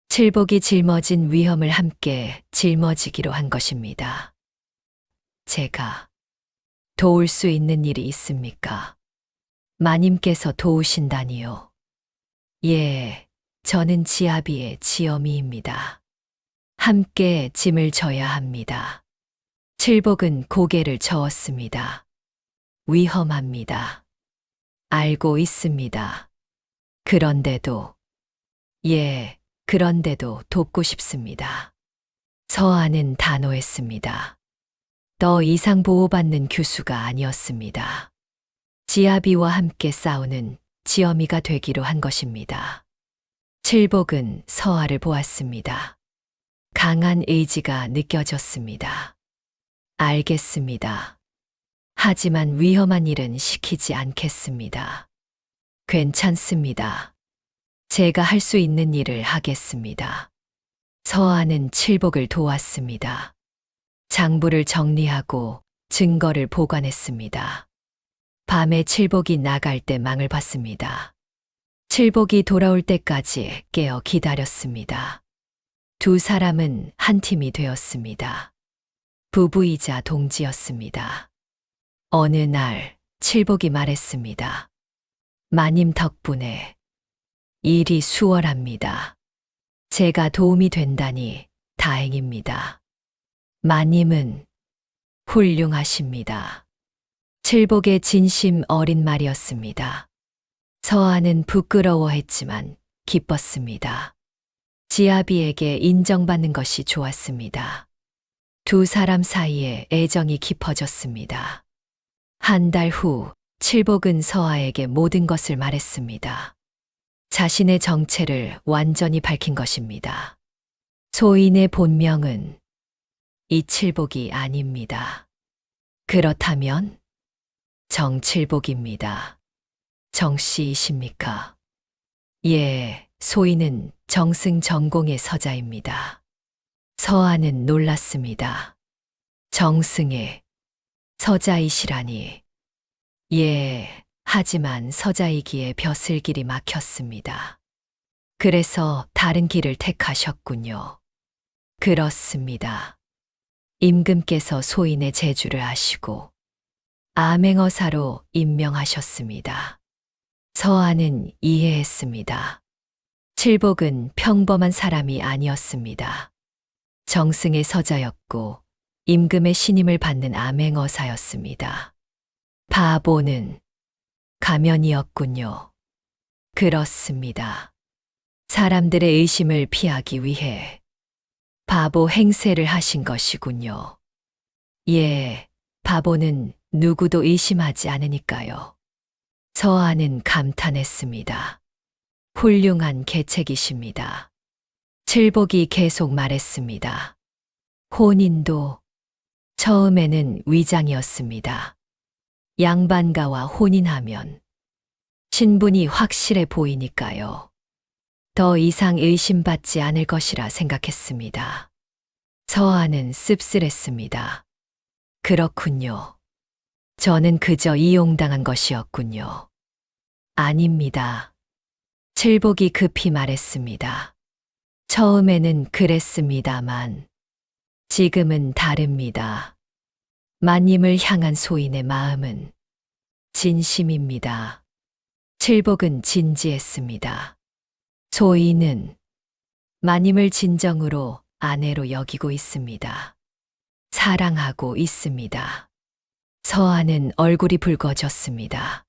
칠복이 짊어진 위험을 함께 짊어지기로 한 것입니다. 제가 도울 수 있는 일이 있습니까? 마님께서 도우신다니요. 예, 저는 지아비의 지어미입니다. 함께 짐을 져야 합니다. 칠복은 고개를 저었습니다. 위험합니다. 알고 있습니다. 그런데도, 예, 그런데도 돕고 싶습니다. 서아는 단호했습니다. 더 이상 보호받는 교수가 아니었습니다. 지아비와 함께 싸우는 지어미가 되기로 한 것입니다. 칠복은 서아를 보았습니다. 강한 의지가 느껴졌습니다. 알겠습니다. 하지만 위험한 일은 시키지 않겠습니다. 괜찮습니다. 제가 할 수 있는 일을 하겠습니다. 서아는 칠복을 도왔습니다. 장부를 정리하고 증거를 보관했습니다. 밤에 칠복이 나갈 때 망을 봤습니다. 칠복이 돌아올 때까지 깨어 기다렸습니다. 두 사람은 한 팀이 되었습니다. 부부이자 동지였습니다. 어느 날 칠복이 말했습니다. 마님 덕분에 일이 수월합니다. 제가 도움이 된다니 다행입니다. 마님은 훌륭하십니다. 칠복의 진심 어린 말이었습니다. 서아는 부끄러워했지만 기뻤습니다. 지아비에게 인정받는 것이 좋았습니다. 두 사람 사이에 애정이 깊어졌습니다. 한 달 후 칠복은 서아에게 모든 것을 말했습니다. 자신의 정체를 완전히 밝힌 것입니다. 소인의 본명은 이칠복이 아닙니다. 그렇다면 정칠복입니다. 정씨이십니까? 예, 소인은 정승정공의 서자입니다. 서아는 놀랐습니다. 정승의 서자이시라니. 예, 하지만 서자이기에 벼슬길이 막혔습니다. 그래서 다른 길을 택하셨군요. 그렇습니다. 임금께서 소인의 재주를 아시고 암행어사로 임명하셨습니다. 서아는 이해했습니다. 칠복은 평범한 사람이 아니었습니다. 정승의 서자였고 임금의 신임을 받는 암행어사였습니다. 바보는 가면이었군요. 그렇습니다. 사람들의 의심을 피하기 위해 바보 행세를 하신 것이군요. 예, 바보는 누구도 의심하지 않으니까요. 서아는 감탄했습니다. 훌륭한 계책이십니다. 칠복이 계속 말했습니다. 혼인도 처음에는 위장이었습니다. 양반가와 혼인하면 신분이 확실해 보이니까요. 더 이상 의심받지 않을 것이라 생각했습니다. 서아는 씁쓸했습니다. 그렇군요. 저는 그저 이용당한 것이었군요. 아닙니다. 칠복이 급히 말했습니다. 처음에는 그랬습니다만 지금은 다릅니다. 마님을 향한 소인의 마음은 진심입니다. 칠복은 진지했습니다. 소인은 마님을 진정으로 아내로 여기고 있습니다. 사랑하고 있습니다. 서아는 얼굴이 붉어졌습니다.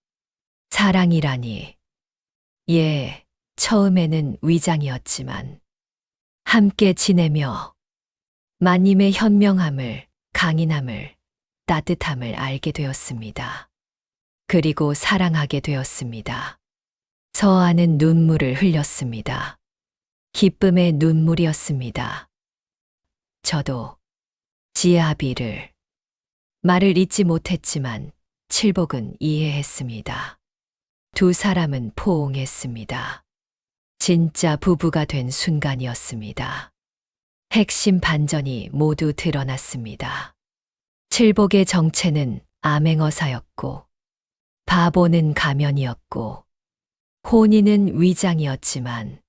사랑이라니. 예, 처음에는 위장이었지만 함께 지내며 마님의 현명함을, 강인함을, 따뜻함을 알게 되었습니다. 그리고 사랑하게 되었습니다. 서아는 눈물을 흘렸습니다. 기쁨의 눈물이었습니다. 저도 지아비를 말을 잇지 못했지만 칠복은 이해했습니다. 두 사람은 포옹했습니다. 진짜 부부가 된 순간이었습니다. 핵심 반전이 모두 드러났습니다. 칠복의 정체는 암행어사였고, 바보는 가면이었고, 혼인은 위장이었지만,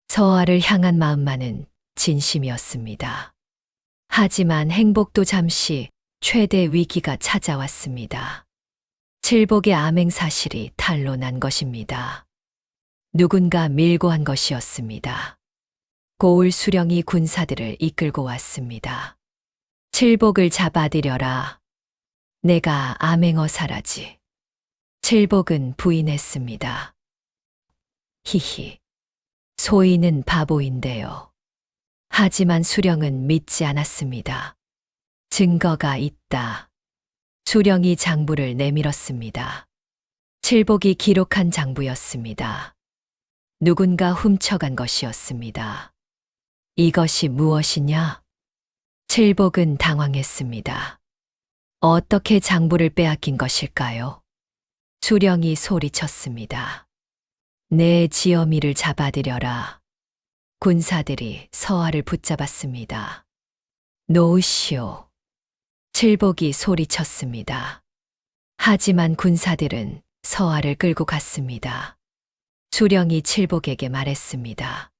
서아를 향한 마음만은 진심이었습니다. 하지만 행복도 잠시 최대 위기가 찾아왔습니다. 칠복의 암행 사실이 탄로난 것입니다. 누군가 밀고 한 것이었습니다. 고을 수령이 군사들을 이끌고 왔습니다. 칠복을 잡아들여라. 내가 암행어사라지. 칠복은 부인했습니다. 히히. 소인은 바보인데요. 하지만 수령은 믿지 않았습니다. 증거가 있다. 수령이 장부를 내밀었습니다. 칠복이 기록한 장부였습니다. 누군가 훔쳐간 것이었습니다. 이것이 무엇이냐? 칠복은 당황했습니다. 어떻게 장부를 빼앗긴 것일까요? 수령이 소리쳤습니다. 내 지어미를 잡아들여라. 군사들이 서아를 붙잡았습니다. 놓으시오. 칠복이 소리쳤습니다. 하지만 군사들은 서아를 끌고 갔습니다. 수령이 칠복에게 말했습니다.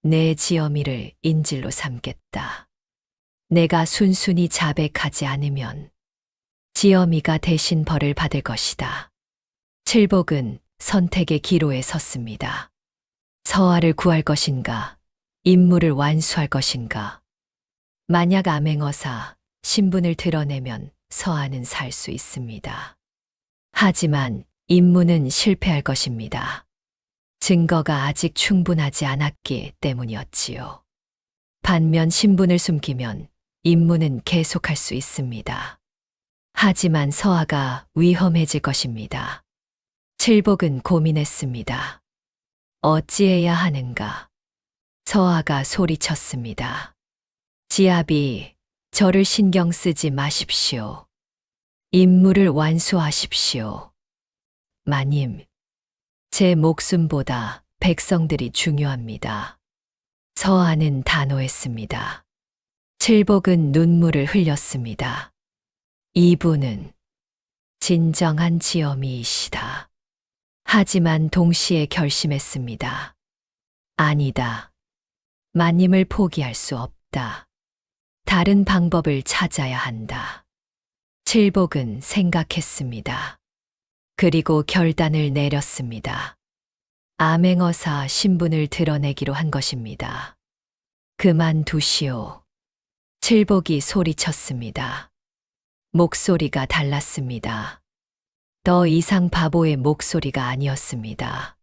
내 지어미를 인질로 삼겠다. 내가 순순히 자백하지 않으면 지어미가 대신 벌을 받을 것이다. 칠복은 선택의 기로에 섰습니다. 서아를 구할 것인가, 임무를 완수할 것인가. 만약 암행어사 신분을 드러내면 서아는 살 수 있습니다. 하지만 임무는 실패할 것입니다. 증거가 아직 충분하지 않았기 때문이었지요. 반면 신분을 숨기면 임무는 계속할 수 있습니다. 하지만 서아가 위험해질 것입니다. 칠복은 고민했습니다. 어찌해야 하는가? 서아가 소리쳤습니다. 지아비, 저를 신경 쓰지 마십시오. 임무를 완수하십시오. 마님, 제 목숨보다 백성들이 중요합니다. 서아는 단호했습니다. 칠복은 눈물을 흘렸습니다. 이분은 진정한 지어미이시다. 하지만 동시에 결심했습니다. 아니다. 마님을 포기할 수 없다. 다른 방법을 찾아야 한다. 칠복은 생각했습니다. 그리고 결단을 내렸습니다. 암행어사 신분을 드러내기로 한 것입니다. 그만두시오. 칠복이 소리쳤습니다. 목소리가 달랐습니다. 더 이상 바보의 목소리가 아니었습니다.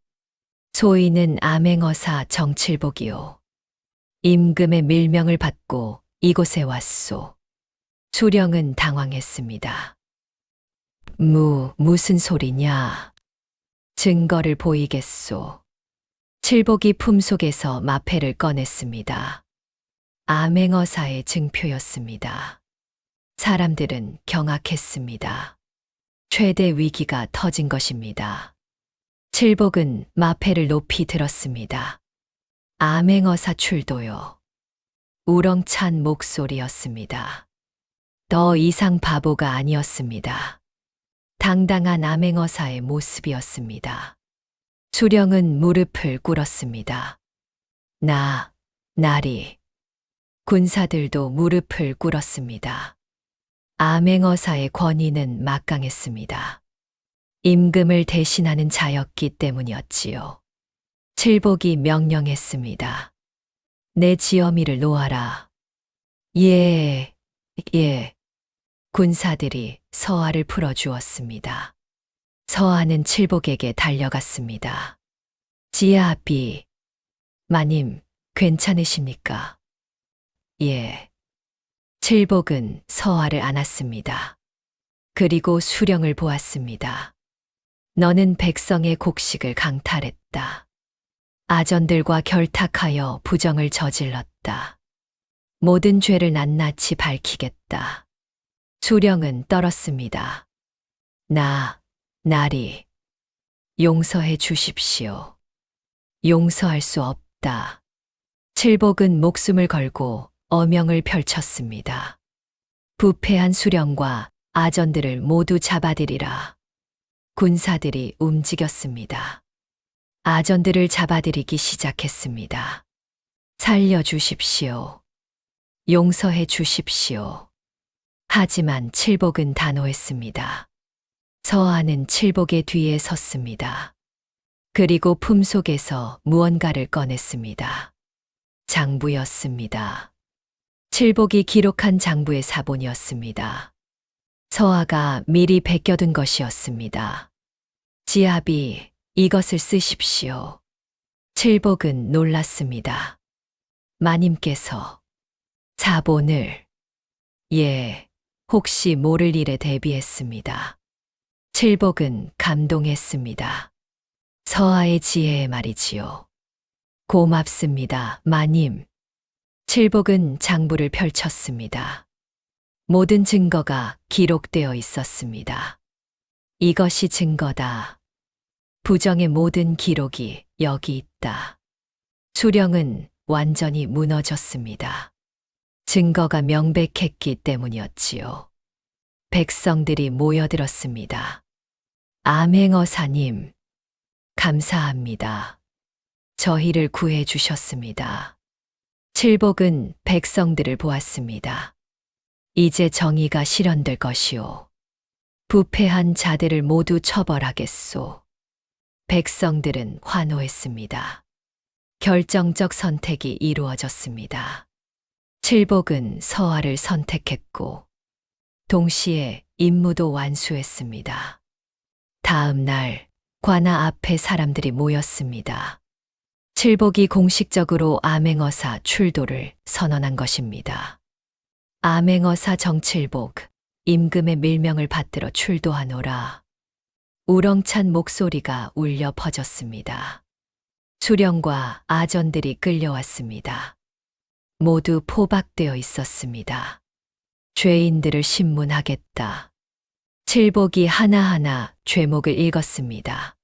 소인은 암행어사 정칠복이요. 임금의 밀명을 받고 이곳에 왔소. 수령은 당황했습니다. 무슨 소리냐? 증거를 보이겠소. 칠복이 품속에서 마패를 꺼냈습니다. 암행어사의 증표였습니다. 사람들은 경악했습니다. 최대 위기가 터진 것입니다. 칠복은 마패를 높이 들었습니다. 암행어사 출도요. 우렁찬 목소리였습니다. 더 이상 바보가 아니었습니다. 당당한 암행어사의 모습이었습니다. 수령은 무릎을 꿇었습니다. 나리. 군사들도 무릎을 꿇었습니다. 암행어사의 권위는 막강했습니다. 임금을 대신하는 자였기 때문이었지요. 칠복이 명령했습니다. 내 지어미를 놓아라. 예. 군사들이 서아를 풀어주었습니다. 서아는 칠복에게 달려갔습니다. 지아비, 마님, 괜찮으십니까? 예. 칠복은 서아를 안았습니다. 그리고 수령을 보았습니다. 너는 백성의 곡식을 강탈했다. 아전들과 결탁하여 부정을 저질렀다. 모든 죄를 낱낱이 밝히겠다. 수령은 떨었습니다. 나리. 용서해 주십시오. 용서할 수 없다. 칠복은 목숨을 걸고 어명을 펼쳤습니다. 부패한 수령과 아전들을 모두 잡아들이라. 군사들이 움직였습니다. 아전들을 잡아들이기 시작했습니다. 살려주십시오. 용서해 주십시오. 하지만 칠복은 단호했습니다. 서아는 칠복의 뒤에 섰습니다. 그리고 품속에서 무언가를 꺼냈습니다. 장부였습니다. 칠복이 기록한 장부의 사본이었습니다. 서아가 미리 베껴둔 것이었습니다. 지아비, 이것을 쓰십시오. 칠복은 놀랐습니다. 마님께서 사본을, 혹시 모를 일에 대비했습니다. 칠복은 감동했습니다. 서아의 지혜에 말이지요. 고맙습니다, 마님. 칠복은 장부를 펼쳤습니다. 모든 증거가 기록되어 있었습니다. 이것이 증거다. 부정의 모든 기록이 여기 있다. 수령은 완전히 무너졌습니다. 증거가 명백했기 때문이었지요. 백성들이 모여들었습니다. 암행어사님, 감사합니다. 저희를 구해 주셨습니다. 칠복은 백성들을 보았습니다. 이제 정의가 실현될 것이오. 부패한 자들을 모두 처벌하겠소. 백성들은 환호했습니다. 결정적 선택이 이루어졌습니다. 칠복은 서아를 선택했고, 동시에 임무도 완수했습니다. 다음 날, 관아 앞에 사람들이 모였습니다. 칠복이 공식적으로 암행어사 출도를 선언한 것입니다. 암행어사 정칠복, 임금의 밀명을 받들어 출도하노라. 우렁찬 목소리가 울려 퍼졌습니다. 수령과 아전들이 끌려왔습니다. 모두 포박되어 있었습니다. 죄인들을 신문하겠다. 칠복이 하나하나 죄목을 읽었습니다.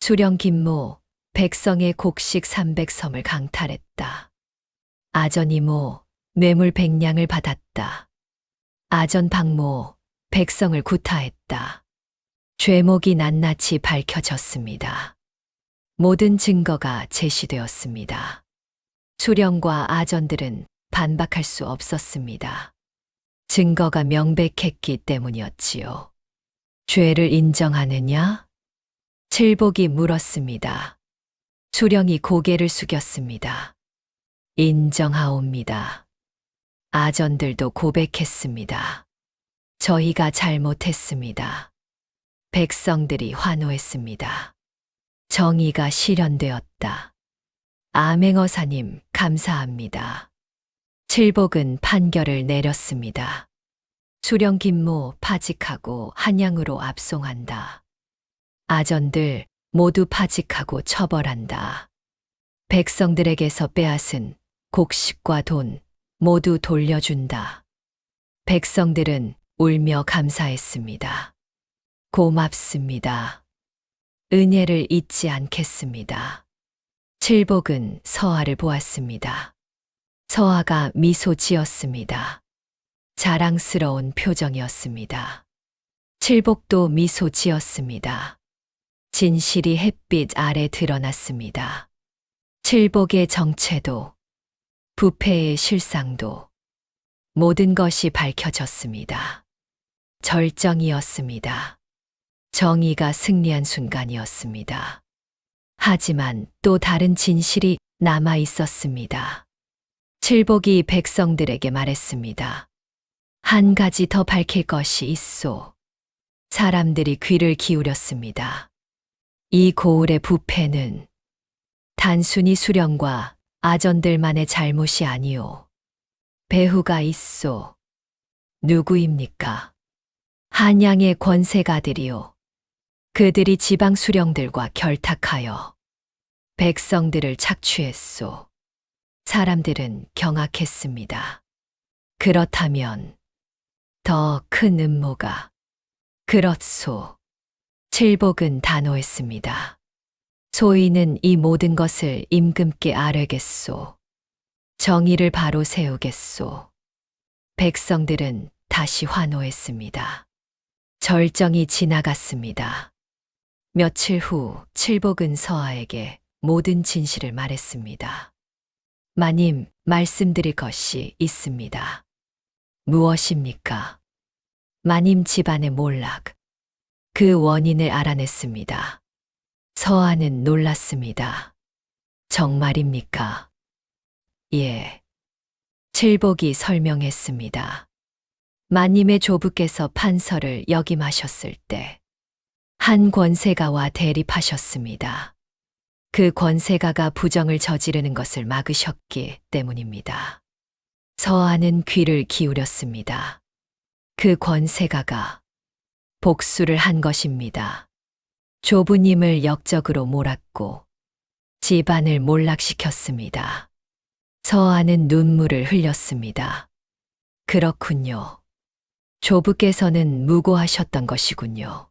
수령 김모, 백성의 곡식 300섬을 강탈했다. 아전 이모, 뇌물 100냥을 받았다. 아전 박모, 백성을 구타했다. 죄목이 낱낱이 밝혀졌습니다. 모든 증거가 제시되었습니다. 수령과 아전들은 반박할 수 없었습니다. 증거가 명백했기 때문이었지요. 죄를 인정하느냐? 칠복이 물었습니다. 수령이 고개를 숙였습니다. 인정하옵니다. 아전들도 고백했습니다. 저희가 잘못했습니다. 백성들이 환호했습니다. 정의가 실현되었다. 암행어사님, 감사합니다. 칠복은 판결을 내렸습니다. 수령 김모 파직하고 한양으로 압송한다. 아전들 모두 파직하고 처벌한다. 백성들에게서 빼앗은 곡식과 돈 모두 돌려준다. 백성들은 울며 감사했습니다. 고맙습니다. 은혜를 잊지 않겠습니다. 칠복은 서아를 보았습니다. 서아가 미소 지었습니다. 자랑스러운 표정이었습니다. 칠복도 미소 지었습니다. 진실이 햇빛 아래 드러났습니다. 칠복의 정체도, 부패의 실상도, 모든 것이 밝혀졌습니다. 절정이었습니다. 정의가 승리한 순간이었습니다. 하지만 또 다른 진실이 남아 있었습니다. 칠복이 백성들에게 말했습니다. 한 가지 더 밝힐 것이 있소. 사람들이 귀를 기울였습니다. 이 고을의 부패는 단순히 수령과 아전들만의 잘못이 아니오. 배후가 있소. 누구입니까? 한양의 권세가들이요. 그들이 지방 수령들과 결탁하여 백성들을 착취했소. 사람들은 경악했습니다. 그렇다면 더 큰 음모가. 그렇소. 칠복은 단호했습니다. 소인은 이 모든 것을 임금께 아뢰겠소. 정의를 바로 세우겠소. 백성들은 다시 환호했습니다. 절정이 지나갔습니다. 며칠 후 칠복은 서하에게 모든 진실을 말했습니다. 마님, 말씀드릴 것이 있습니다. 무엇입니까? 마님 집안의 몰락. 그 원인을 알아냈습니다. 서하는 놀랐습니다. 정말입니까? 예. 칠복이 설명했습니다. 마님의 조부께서 판서를 역임하셨을 때 한 권세가와 대립하셨습니다. 그 권세가가 부정을 저지르는 것을 막으셨기 때문입니다. 서하는 귀를 기울였습니다. 그 권세가가 복수를 한 것입니다. 조부님을 역적으로 몰았고 집안을 몰락시켰습니다. 서하는 눈물을 흘렸습니다. 그렇군요. 조부께서는 무고하셨던 것이군요.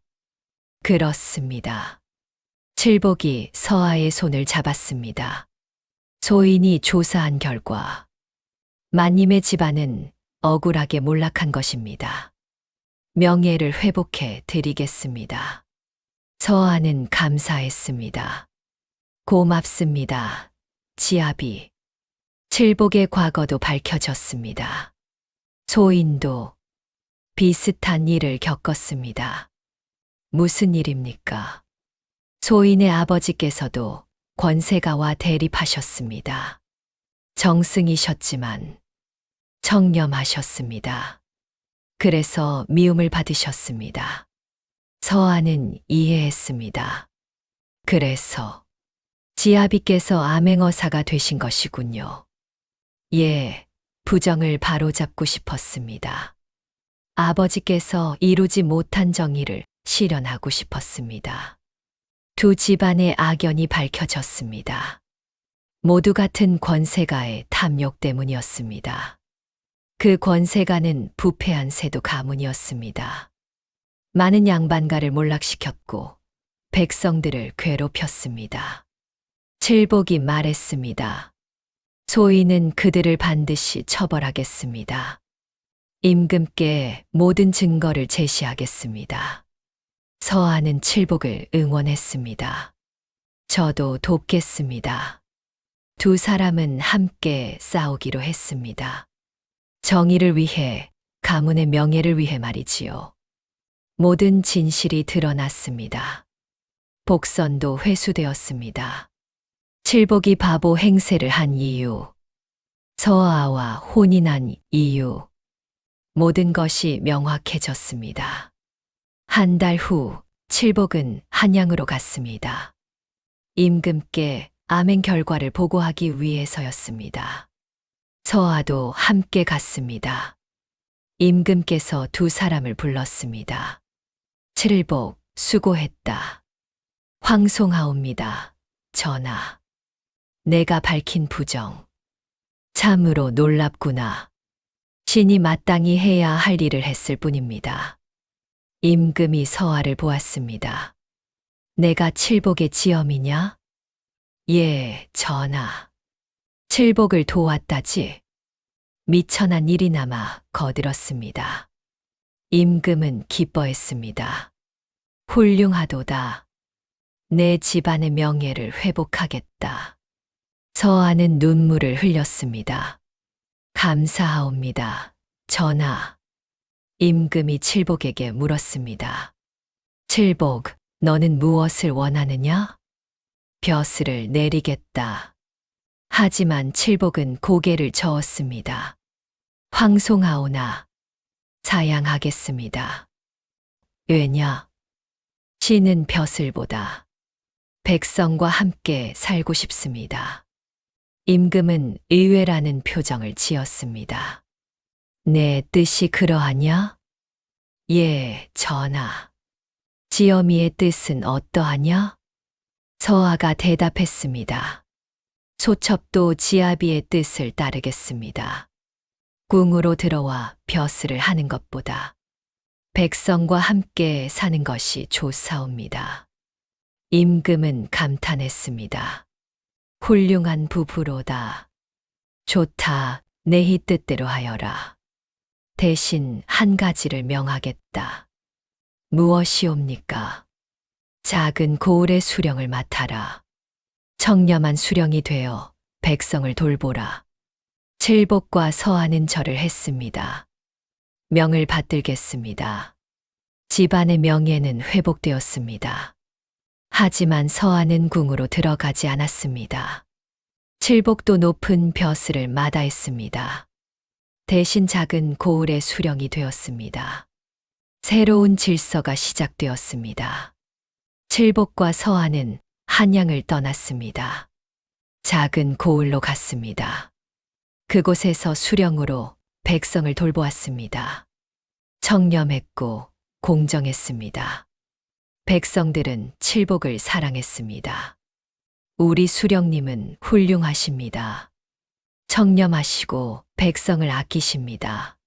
그렇습니다. 칠복이 서하의 손을 잡았습니다. 소인이 조사한 결과 마님의 집안은 억울하게 몰락한 것입니다. 명예를 회복해 드리겠습니다. 서하는 감사했습니다. 고맙습니다. 지아비. 칠복의 과거도 밝혀졌습니다. 소인도 비슷한 일을 겪었습니다. 무슨 일입니까? 소인의 아버지께서도 권세가와 대립하셨습니다. 정승이셨지만 청렴하셨습니다. 그래서 미움을 받으셨습니다. 서하는 이해했습니다. 그래서 지아비께서 암행어사가 되신 것이군요. 예, 부정을 바로잡고 싶었습니다. 아버지께서 이루지 못한 정의를 실현하고 싶었습니다. 두 집안의 악연이 밝혀졌습니다. 모두 같은 권세가의 탐욕 때문이었습니다. 그 권세가는 부패한 세도 가문이었습니다. 많은 양반가를 몰락시켰고 백성들을 괴롭혔습니다. 칠복이 말했습니다. 소인은 그들을 반드시 처벌하겠습니다. 임금께 모든 증거를 제시하겠습니다. 서하는 칠복을 응원했습니다. 저도 돕겠습니다. 두 사람은 함께 싸우기로 했습니다. 정의를 위해, 가문의 명예를 위해 말이지요. 모든 진실이 드러났습니다. 복선도 회수되었습니다. 칠복이 바보 행세를 한 이유, 서하와 혼인한 이유, 모든 것이 명확해졌습니다. 한 달 후 칠복은 한양으로 갔습니다. 임금께 암행 결과를 보고하기 위해서였습니다. 서하도 함께 갔습니다. 임금께서 두 사람을 불렀습니다. 칠복, 수고했다. 황송하옵니다. 전하. 내가 밝힌 부정. 참으로 놀랍구나. 신이 마땅히 해야 할 일을 했을 뿐입니다. 임금이 서하를 보았습니다. 내가 칠복의 지엄이냐? 예, 전하. 칠복을 도왔다지. 미천한 일이나마 거들었습니다. 임금은 기뻐했습니다. 훌륭하도다. 내 집안의 명예를 회복하겠다. 서아는 눈물을 흘렸습니다. 감사하옵니다. 전하. 임금이 칠복에게 물었습니다. 칠복, 너는 무엇을 원하느냐? 벼슬을 내리겠다. 하지만 칠복은 고개를 저었습니다. 황송하오나 사양하겠습니다. 왜냐? 신은 벼슬보다 백성과 함께 살고 싶습니다. 임금은 의외라는 표정을 지었습니다. 내 뜻이 그러하냐? 예, 전하. 지엄이의 뜻은 어떠하냐? 서아가 대답했습니다. 소첩도 지아비의 뜻을 따르겠습니다. 궁으로 들어와 벼슬을 하는 것보다 백성과 함께 사는 것이 좋사옵니다. 임금은 감탄했습니다. 훌륭한 부부로다. 좋다, 내희 뜻대로 하여라. 대신 한 가지를 명하겠다. 무엇이옵니까? 작은 고을의 수령을 맡아라. 청렴한 수령이 되어 백성을 돌보라. 칠복과 서아는 절을 했습니다. 명을 받들겠습니다. 집안의 명예는 회복되었습니다. 하지만 서아는 궁으로 들어가지 않았습니다. 칠복도 높은 벼슬을 마다했습니다. 대신 작은 고을의 수령이 되었습니다. 새로운 질서가 시작되었습니다. 칠복과 서아는 한양을 떠났습니다. 작은 고을로 갔습니다. 그곳에서 수령으로 백성을 돌보았습니다. 청렴했고 공정했습니다. 백성들은 칠복을 사랑했습니다. 우리 수령님은 훌륭하십니다. 청렴하시고 백성을 아끼십니다.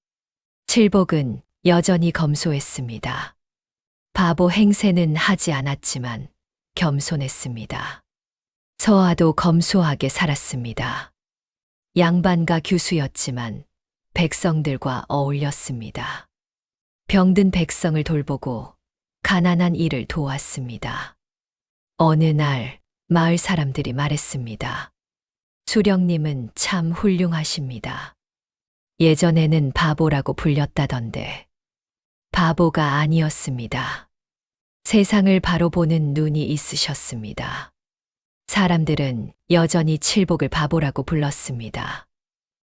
칠복은 여전히 검소했습니다. 바보 행세는 하지 않았지만 겸손했습니다. 서아도 검소하게 살았습니다. 양반과 규수였지만 백성들과 어울렸습니다. 병든 백성을 돌보고 가난한 이를 도왔습니다. 어느 날 마을 사람들이 말했습니다. 수령님은 참 훌륭하십니다. 예전에는 바보라고 불렸다던데 바보가 아니었습니다. 세상을 바로 보는 눈이 있으셨습니다. 사람들은 여전히 칠복을 바보라고 불렀습니다.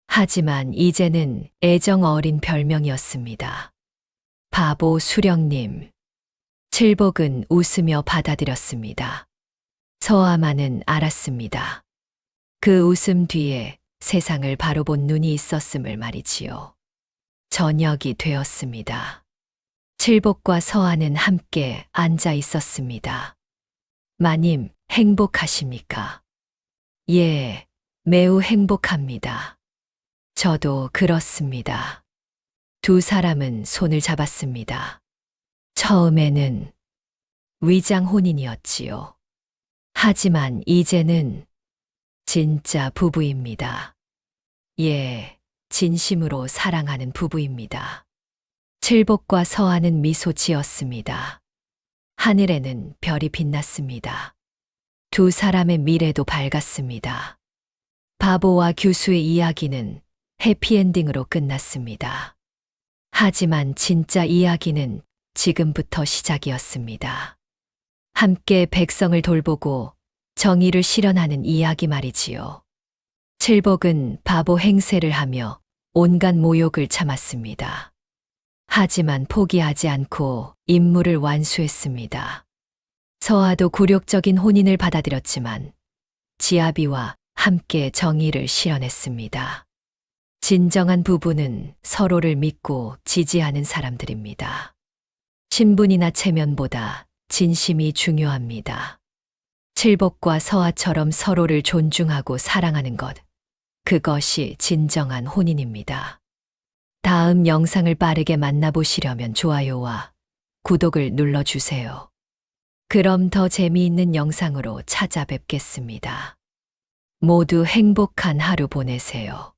하지만 이제는 애정 어린 별명이었습니다. 바보 수령님. 칠복은 웃으며 받아들였습니다. 서아만은 알았습니다. 그 웃음 뒤에 세상을 바로 본 눈이 있었음을 말이지요. 저녁이 되었습니다. 칠복과 서아는 함께 앉아 있었습니다. 마님, 행복하십니까? 예, 매우 행복합니다. 저도 그렇습니다. 두 사람은 손을 잡았습니다. 처음에는 위장 혼인이었지요. 하지만 이제는 진짜 부부입니다. 예, 진심으로 사랑하는 부부입니다. 칠복과 서아는 미소 지었습니다. 하늘에는 별이 빛났습니다. 두 사람의 미래도 밝았습니다. 바보와 규수의 이야기는 해피엔딩으로 끝났습니다. 하지만 진짜 이야기는 지금부터 시작이었습니다. 함께 백성을 돌보고 정의를 실현하는 이야기 말이지요. 칠복은 바보 행세를 하며 온갖 모욕을 참았습니다. 하지만 포기하지 않고 임무를 완수했습니다. 서아도 굴욕적인 혼인을 받아들였지만 지아비와 함께 정의를 실현했습니다. 진정한 부부는 서로를 믿고 지지하는 사람들입니다. 신분이나 체면보다 진심이 중요합니다. 칠복과 서아처럼 서로를 존중하고 사랑하는 것, 그것이 진정한 혼인입니다. 다음 영상을 빠르게 만나보시려면 좋아요와 구독을 눌러주세요. 그럼 더 재미있는 영상으로 찾아뵙겠습니다. 모두 행복한 하루 보내세요.